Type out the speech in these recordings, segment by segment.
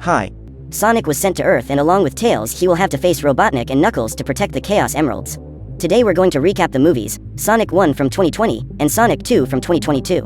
Hi. Sonic was sent to Earth, and along with Tails, he will have to face Robotnik and Knuckles to protect the Chaos Emeralds. Today we're going to recap the movies, Sonic 1 from 2020, and Sonic 2 from 2022.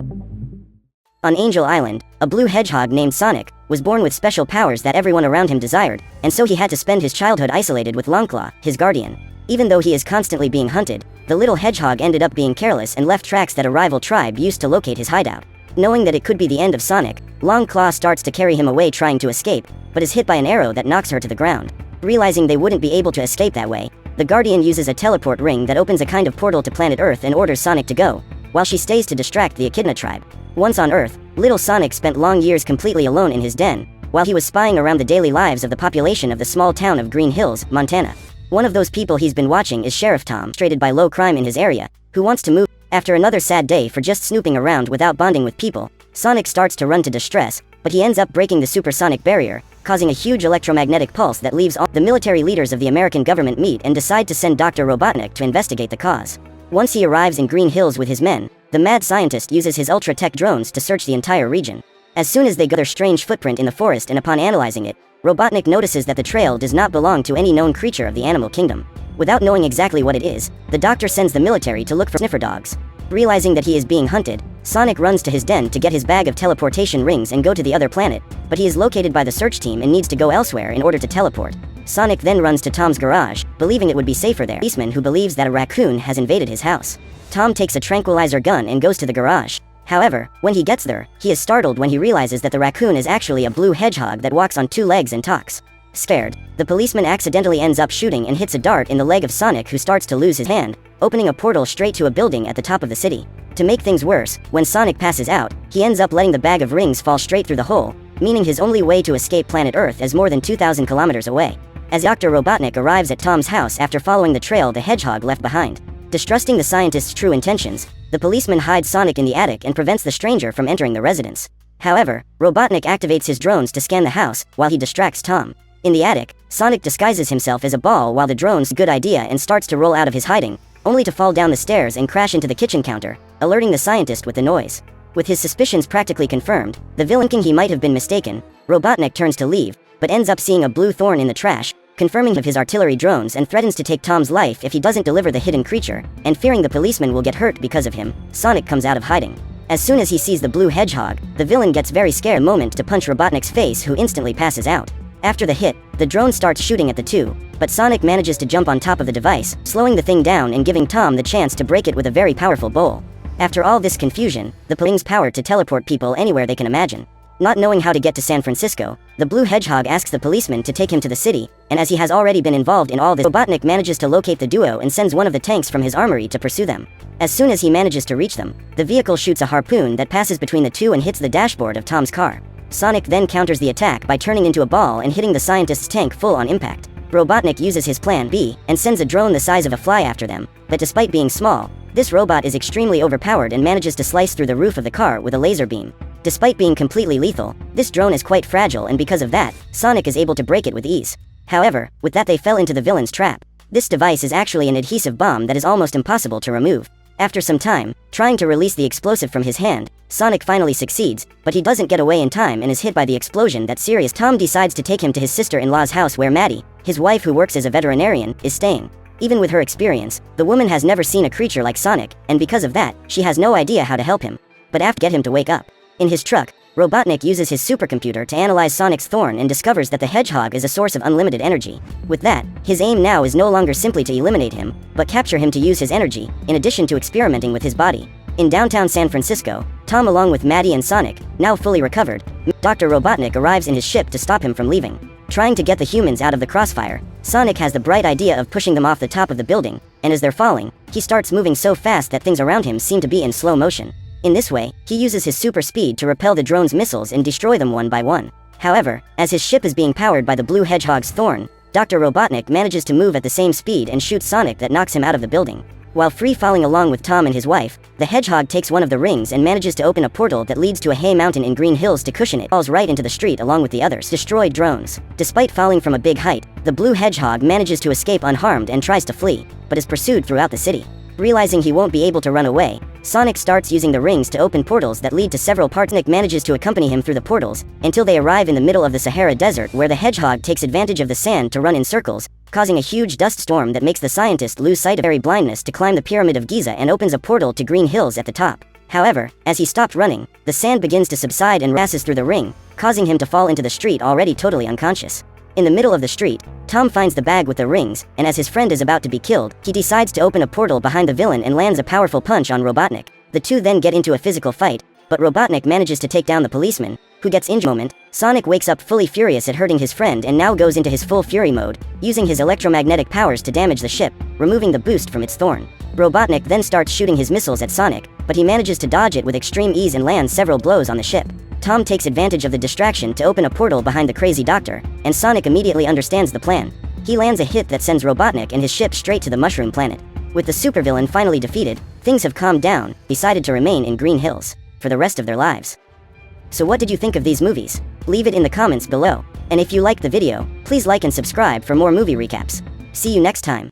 On Angel Island, a blue hedgehog named Sonic was born with special powers that everyone around him desired, and so he had to spend his childhood isolated with Longclaw, his guardian. Even though he is constantly being hunted, the little hedgehog ended up being careless and left tracks that a rival tribe used to locate his hideout. Knowing that it could be the end of Sonic, Longclaw starts to carry him away trying to escape, but is hit by an arrow that knocks her to the ground. Realizing they wouldn't be able to escape that way, the Guardian uses a teleport ring that opens a kind of portal to planet Earth and orders Sonic to go, while she stays to distract the Echidna tribe. Once on Earth, little Sonic spent long years completely alone in his den, while he was spying around the daily lives of the population of the small town of Green Hills, Montana. One of those people he's been watching is Sheriff Tom, frustrated by low crime in his area, who wants to move. After another sad day for just snooping around without bonding with people, Sonic starts to run to distress, but he ends up breaking the supersonic barrier, causing a huge electromagnetic pulse that leaves all the military leaders of the American government meet and decide to send Dr. Robotnik to investigate the cause. Once he arrives in Green Hills with his men, the mad scientist uses his ultra-tech drones to search the entire region. As soon as they gather strange footprint in the forest, and upon analyzing it, Robotnik notices that the trail does not belong to any known creature of the animal kingdom. Without knowing exactly what it is, the doctor sends the military to look for sniffer dogs. Realizing that he is being hunted, Sonic runs to his den to get his bag of teleportation rings and go to the other planet, but he is located by the search team and needs to go elsewhere in order to teleport. Sonic then runs to Tom's garage, believing it would be safer there. Policeman who believes that a raccoon has invaded his house. Tom takes a tranquilizer gun and goes to the garage. However, when he gets there, he is startled when he realizes that the raccoon is actually a blue hedgehog that walks on two legs and talks. Scared, the policeman accidentally ends up shooting and hits a dart in the leg of Sonic, who starts to lose his hand, opening a portal straight to a building at the top of the city. To make things worse, when Sonic passes out, he ends up letting the bag of rings fall straight through the hole, meaning his only way to escape planet Earth is more than 2,000 kilometers away. As Dr. Robotnik arrives at Tom's house after following the trail the hedgehog left behind. Distrusting the scientist's true intentions, the policeman hides Sonic in the attic and prevents the stranger from entering the residence. However, Robotnik activates his drones to scan the house, while he distracts Tom. In the attic, Sonic disguises himself as a ball while the drones good idea and starts to roll out of his hiding, only to fall down the stairs and crash into the kitchen counter, alerting the scientist with the noise. With his suspicions practically confirmed, the villain thinking he might have been mistaken, Robotnik turns to leave, but ends up seeing a blue thorn in the trash, confirming of his artillery drones, and threatens to take Tom's life if he doesn't deliver the hidden creature, and fearing the policeman will get hurt because of him, Sonic comes out of hiding. As soon as he sees the blue hedgehog, the villain gets very scared moment to punch Robotnik's face, who instantly passes out. After the hit, the drone starts shooting at the two, but Sonic manages to jump on top of the device, slowing the thing down and giving Tom the chance to break it with a very powerful bowl. After all this confusion, the police's power to teleport people anywhere they can imagine. Not knowing how to get to San Francisco, the blue hedgehog asks the policeman to take him to the city, and as he has already been involved in all this, Robotnik manages to locate the duo and sends one of the tanks from his armory to pursue them. As soon as he manages to reach them, the vehicle shoots a harpoon that passes between the two and hits the dashboard of Tom's car. Sonic then counters the attack by turning into a ball and hitting the scientist's tank full on impact. Robotnik uses his plan B and sends a drone the size of a fly after them, but despite being small, this robot is extremely overpowered and manages to slice through the roof of the car with a laser beam. Despite being completely lethal, this drone is quite fragile, and because of that, Sonic is able to break it with ease. However, with that they fell into the villain's trap. This device is actually an adhesive bomb that is almost impossible to remove. After some time, trying to release the explosive from his hand, Sonic finally succeeds, but he doesn't get away in time and is hit by the explosion that serious. Tom decides to take him to his sister-in-law's house, where Maddie, his wife who works as a veterinarian, is staying. Even with her experience, the woman has never seen a creature like Sonic, and because of that, she has no idea how to help him. But after get him to wake up. In his truck, Robotnik uses his supercomputer to analyze Sonic's thorn and discovers that the hedgehog is a source of unlimited energy. With that, his aim now is no longer simply to eliminate him, but capture him to use his energy, in addition to experimenting with his body. In downtown San Francisco, Tom, along with Maddie and Sonic, now fully recovered, Dr. Robotnik arrives in his ship to stop him from leaving. Trying to get the humans out of the crossfire, Sonic has the bright idea of pushing them off the top of the building, and as they're falling, he starts moving so fast that things around him seem to be in slow motion. In this way, he uses his super speed to repel the drone's missiles and destroy them one by one. However, as his ship is being powered by the blue hedgehog's thorn, Dr. Robotnik manages to move at the same speed and shoots Sonic that knocks him out of the building. While free-falling along with Tom and his wife, the hedgehog takes one of the rings and manages to open a portal that leads to a hay mountain in Green Hills to cushion it. Falls right into the street along with the others. Destroyed drones. Despite falling from a big height, the blue hedgehog manages to escape unharmed and tries to flee, but is pursued throughout the city. Realizing he won't be able to run away, Sonic starts using the rings to open portals that lead to several parts. Robotnik manages to accompany him through the portals, until they arrive in the middle of the Sahara Desert where the hedgehog takes advantage of the sand to run in circles, causing a huge dust storm that makes the scientist lose sight of very blindness to climb the Pyramid of Giza and opens a portal to green hills at the top. However, as he stopped running, the sand begins to subside and passes through the ring, causing him to fall into the street already totally unconscious. In the middle of the street, Tom finds the bag with the rings, and as his friend is about to be killed, he decides to open a portal behind the villain and lands a powerful punch on Robotnik. The two then get into a physical fight, but Robotnik manages to take down the policeman, who gets injured. Moment, Sonic wakes up fully furious at hurting his friend and now goes into his full fury mode, using his electromagnetic powers to damage the ship, removing the boost from its thorn. Robotnik then starts shooting his missiles at Sonic, but he manages to dodge it with extreme ease and lands several blows on the ship. Tom takes advantage of the distraction to open a portal behind the crazy doctor, and Sonic immediately understands the plan. He lands a hit that sends Robotnik and his ship straight to the Mushroom Planet. With the supervillain finally defeated, things have calmed down, decided to remain in Green Hills for the rest of their lives. So what did you think of these movies? Leave it in the comments below. And if you liked the video, please like and subscribe for more movie recaps. See you next time.